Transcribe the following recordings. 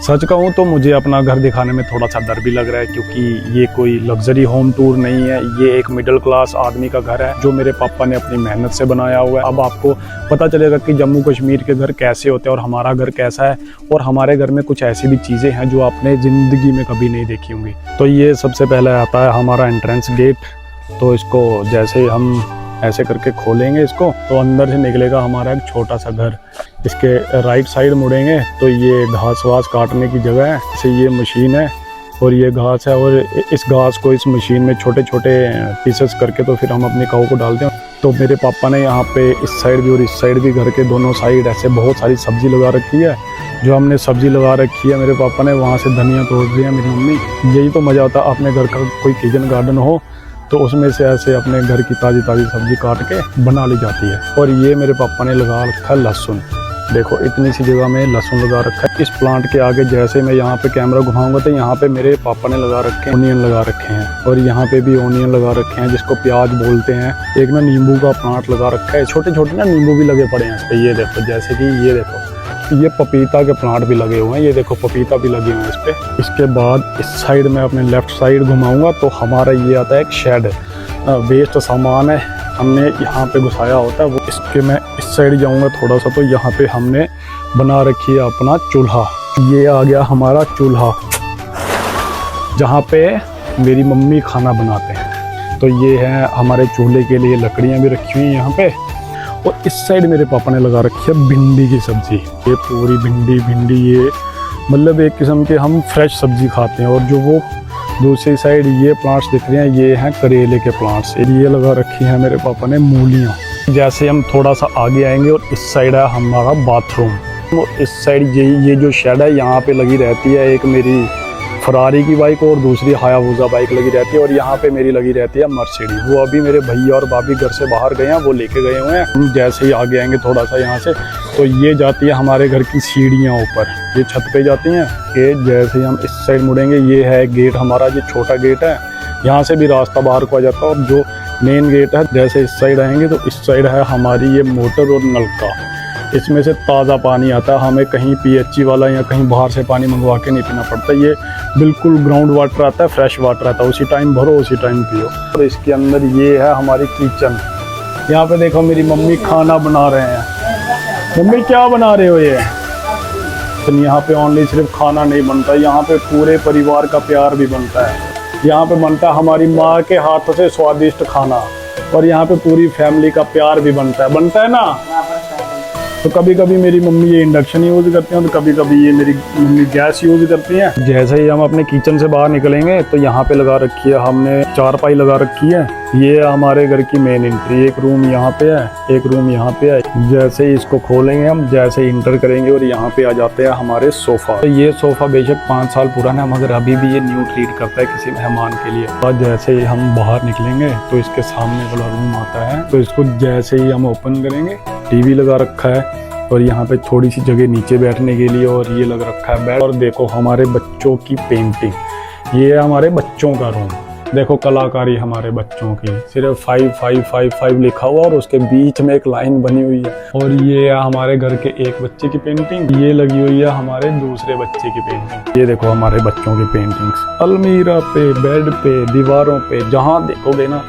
सच कहूँ तो मुझे अपना घर दिखाने में थोड़ा सा डर भी लग रहा है, क्योंकि ये कोई लग्जरी होम टूर नहीं है। ये एक मिडिल क्लास आदमी का घर है जो मेरे पापा ने अपनी मेहनत से बनाया हुआ है। अब आपको पता चलेगा कि जम्मू कश्मीर के घर कैसे होते हैं और हमारा घर कैसा है। और हमारे घर में कुछ ऐसी भी चीज़ें हैं जो आपने ज़िंदगी में कभी नहीं देखी होंगी। तो ये सबसे पहले आता है हमारा एंट्रेंस गेट। तो इसको जैसे हम ऐसे करके खोलेंगे इसको, तो अंदर से निकलेगा हमारा एक छोटा सा घर। इसके राइट साइड मुड़ेंगे तो ये घास वास काटने की जगह है। जैसे ये मशीन है और ये घास है, और इस घास को इस मशीन में छोटे छोटे पीसेस करके तो फिर हम अपनी काऊ को डालते हैं। तो मेरे पापा ने यहाँ पे इस साइड भी और इस साइड भी घर के दोनों साइड ऐसे बहुत सारी सब्जी लगा रखी है। जो हमने सब्जी लगा रखी है मेरे पापा ने, वहाँ से धनिया तोड़ दिया मेरी मम्मी। यही तो मज़ा आता है अपने घर का कोई किचन गार्डन हो तो उसमें से ऐसे अपने घर की ताज़ी ताज़ी सब्जी काट के बना ली जाती है। और ये मेरे पापा ने लगा रखा है लहसुन। देखो इतनी सी जगह में लहसुन लगा रखा है। इस प्लांट के आगे जैसे मैं यहाँ पे कैमरा घुमाऊंगा तो यहाँ पे मेरे पापा ने लगा रखे हैं ओनियन लगा रखे हैं, और यहाँ पे भी ओनियन लगा रखे हैं जिसको प्याज बोलते हैं। एक ना नींबू का प्लांट लगा रखा है, छोटे छोटे ना नींबू भी लगे पड़े हैं इस पे। ये देखो, जैसे कि ये देखो, ये पपीता के प्लांट भी लगे हुए हैं। ये देखो पपीता भी लगे हुए हैं इस पे। इसके बाद इस साइड में अपने लेफ्ट साइड घुमाऊंगा तो हमारा ये आता है एक शेड। वेस्ट सामान है हमने यहाँ पे घुसाया होता है वो। इसके मैं इस साइड जाऊँगा थोड़ा सा तो यहाँ पे हमने बना रखी है अपना चूल्हा। ये आ गया हमारा चूल्हा जहाँ पे मेरी मम्मी खाना बनाते हैं। तो ये है हमारे चूल्हे के लिए लकड़ियाँ भी रखी हुई हैं यहाँ पे। और इस साइड मेरे पापा ने लगा रखी है भिंडी की सब्जी। ये पूरी भिंडी ये मतलब एक किस्म के हम फ्रेश सब्जी खाते हैं। और जो वो दूसरी साइड ये प्लांट्स दिख रहे हैं ये हैं करेले के प्लांट्स। ये लगा रखी है मेरे पापा ने मूलियाँ। जैसे हम थोड़ा सा आगे आएंगे और इस साइड है हमारा बाथरूम। और इस साइड ये जो शेड है यहाँ पे लगी रहती है एक मेरी फरारी की बाइक और दूसरी हायाबुसा बाइक लगी रहती है। और यहाँ पे मेरी लगी रहती है मर्सिडीज। वो अभी मेरे भैया और भाभी घर से बाहर गए हैं, वो लेके गए हुए हैं। हम जैसे ही आगे आएंगे थोड़ा सा यहाँ से तो ये जाती है हमारे घर की सीढ़ियाँ ऊपर, ये छत पे जाती हैं। कि जैसे ही हम इस साइड मुड़ेंगे ये है गेट हमारा, ये छोटा गेट है, यहाँ से भी रास्ता बाहर को आ जाता है। और जो मेन गेट है जैसे इस साइड आएंगे तो इस साइड है हमारी ये मोटर और नलका। इसमें से ताज़ा पानी आता है, हमें कहीं PHC वाला या कहीं बाहर से पानी मंगवा के नहीं पीना पड़ता। ये बिल्कुल ग्राउंड वाटर आता है, फ्रेश वाटर आता है, उसी टाइम भरो उसी टाइम पियो। और इसके अंदर ये है हमारी किचन। यहाँ पे देखो मेरी मम्मी खाना बना रहे हैं। मम्मी क्या बना रहे हो ये? तो यहाँ पे ओनली सिर्फ खाना नहीं बनता, यहाँ पे पूरे परिवार का प्यार भी बनता है। यहाँ पे बनता है हमारी माँ के हाथों से स्वादिष्ट खाना, और यहाँ पे पूरी फैमिली का प्यार भी बनता है ना। तो कभी कभी मेरी मम्मी ये इंडक्शन यूज़ करती हैं, तो कभी कभी ये मेरी मम्मी गैस यूज़ करती हैं। जैसे ही हम अपने किचन से बाहर निकलेंगे तो यहाँ पे लगा रखी है हमने चारपाई लगा रखी है। ये हमारे घर की मेन एंट्री। एक रूम यहाँ पे है, एक रूम यहाँ पे है। जैसे ही इसको खोलेंगे हम, जैसे ही इंटर करेंगे और यहाँ पे आ जाते हैं हमारे सोफ़ा। तो ये सोफ़ा बेशक 5 साल पुराना है मगर अभी भी ये न्यू ट्रीट करता है किसी मेहमान के लिए। और जैसे ही हम बाहर निकलेंगे तो इसके सामने वाला रूम आता है, तो इसको जैसे ही हम ओपन करेंगे टीवी लगा रखा है। और यहाँ पे थोड़ी सी जगह नीचे बैठने के लिए, और ये लग रखा है बेड। और देखो हमारे बच्चों की पेंटिंग, ये है हमारे बच्चों का रूम। देखो कलाकारी हमारे बच्चों की, सिर्फ 5555 लिखा हुआ और उसके बीच में एक लाइन बनी हुई है। और ये है हमारे घर के एक बच्चे की पेंटिंग, ये लगी हुई है हमारे दूसरे बच्चे की पेंटिंग। ये देखो हमारे बच्चों की पेंटिंग्स अलमीरा पे, बेड पे, दीवारों पे, जहाँ देखोगे ना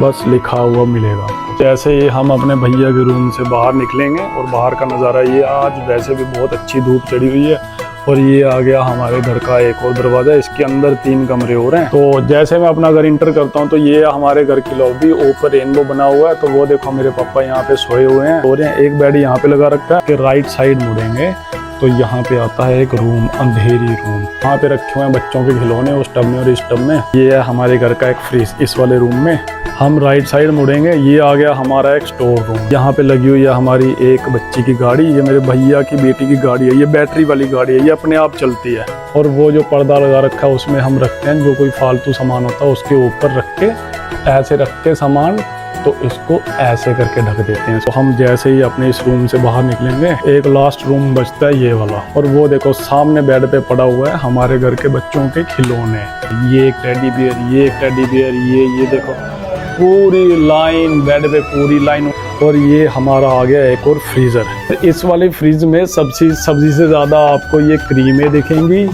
बस लिखा हुआ मिलेगा। जैसे ही हम अपने भैया के रूम से बाहर निकलेंगे और बाहर का नज़ारा ये, आज वैसे भी बहुत अच्छी धूप चढ़ी हुई है। और ये आ गया हमारे घर का एक और दरवाज़ा, इसके अंदर 3 कमरे हो रहे हैं। तो जैसे मैं अपना घर इंटर करता हूँ तो ये हमारे घर की लॉबी, ऊपर रेनबो बना हुआ है। तो वो देखो मेरे पापा यहाँ पे सोए हुए हैं, सो रहे हैं। एक बेड यहाँ पे लगा रखा है कि राइट साइड मुड़ेंगे तो यहाँ पे आता है एक रूम, अंधेरी रूम। यहाँ पे रखे हुए हैं बच्चों के खिलौने उस टब में और इस टब में। ये है हमारे घर का एक फ्रिज इस वाले रूम में। हम राइट साइड मुड़ेंगे, ये आ गया हमारा एक स्टोर रूम। यहाँ पे लगी हुई है हमारी एक बच्ची की गाड़ी, ये मेरे भैया की बेटी की गाड़ी है। ये बैटरी वाली गाड़ी है, ये अपने आप चलती है। और वो जो पर्दा लगा रखा है उसमें हम रखते हैं जो कोई फालतू सामान होता है उसके ऊपर रख के, ऐसे रख के सामान, तो इसको ऐसे करके ढक देते हैं। तो हम जैसे ही अपने इस रूम से बाहर निकलेंगे एक लास्ट रूम बचता है ये वाला। और वो देखो सामने बेड पे पड़ा हुआ है हमारे घर के बच्चों के खिलौने। ये एक टेडी बियर, ये एक टेडी बियर, ये देखो पूरी लाइन बेड पे, पूरी लाइन और ये हमारा आ गया एक और फ्रीज़र। इस वाले फ्रिज में सब्जी से ज़्यादा आपको ये क्रीमें दिखेंगी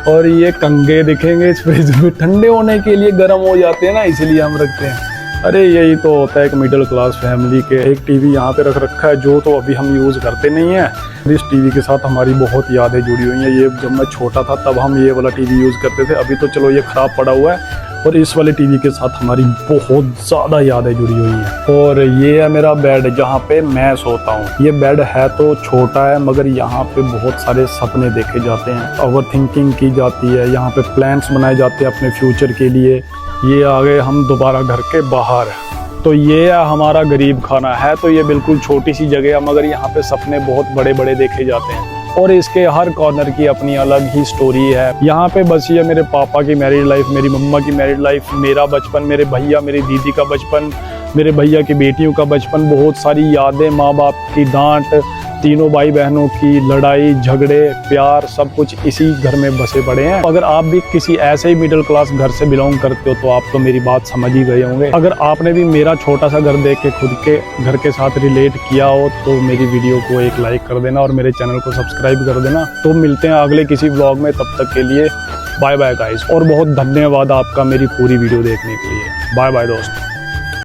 और ये कंगे दिखेंगे। इस फ्रिज में ठंडे होने के लिए गर्म हो जाते हैं ना, इसलिए हम रखते हैं। अरे यही तो होता है एक मिडिल क्लास फैमिली के। एक टीवी यहाँ पे रख रखा है जो तो अभी हम यूज़ करते नहीं है। इस टीवी के साथ हमारी बहुत यादें जुड़ी हुई हैं। ये जब मैं छोटा था तब हम ये वाला टीवी यूज़ करते थे, अभी तो चलो ये ख़राब पड़ा हुआ है। और इस वाले टीवी के साथ हमारी बहुत ज़्यादा यादें जुड़ी हुई हैं। और ये है मेरा बेड जहाँ पे मैं सोता हूँ। ये बेड है तो छोटा है मगर यहाँ पे बहुत सारे सपने देखे जाते हैं, ओवर थिंकिंग की जाती है, यहाँ पे प्लान्स बनाए जाते हैं अपने फ्यूचर के लिए। ये आ गए हम दोबारा घर के बाहर। तो ये है हमारा गरीब खाना। है तो ये बिल्कुल छोटी सी जगह है मगर यहाँ पे सपने बहुत बड़े बड़े देखे जाते हैं और इसके हर कॉर्नर की अपनी अलग ही स्टोरी है। यहाँ पे बस ये मेरे पापा की मैरिड लाइफ, मेरी मम्मा की मैरिड लाइफ, मेरा बचपन, मेरे भैया मेरी दीदी का बचपन, मेरे भैया की बेटियों का बचपन, बहुत सारी यादें, माँ बाप की डांट, तीनों भाई बहनों की लड़ाई झगड़े प्यार, सब कुछ इसी घर में बसे पड़े हैं। अगर आप भी किसी ऐसे ही मिडिल क्लास घर से बिलोंग करते हो तो आप तो मेरी बात समझ ही गए होंगे। अगर आपने भी मेरा छोटा सा घर देख के खुद के घर के साथ रिलेट किया हो तो मेरी वीडियो को एक लाइक कर देना और मेरे चैनल को सब्सक्राइब कर देना। तो मिलते हैं अगले किसी व्लॉग में, तब तक के लिए बाय बाय गाइस। और बहुत धन्यवाद आपका मेरी पूरी वीडियो देखने के लिए। बाय बाय दोस्तों।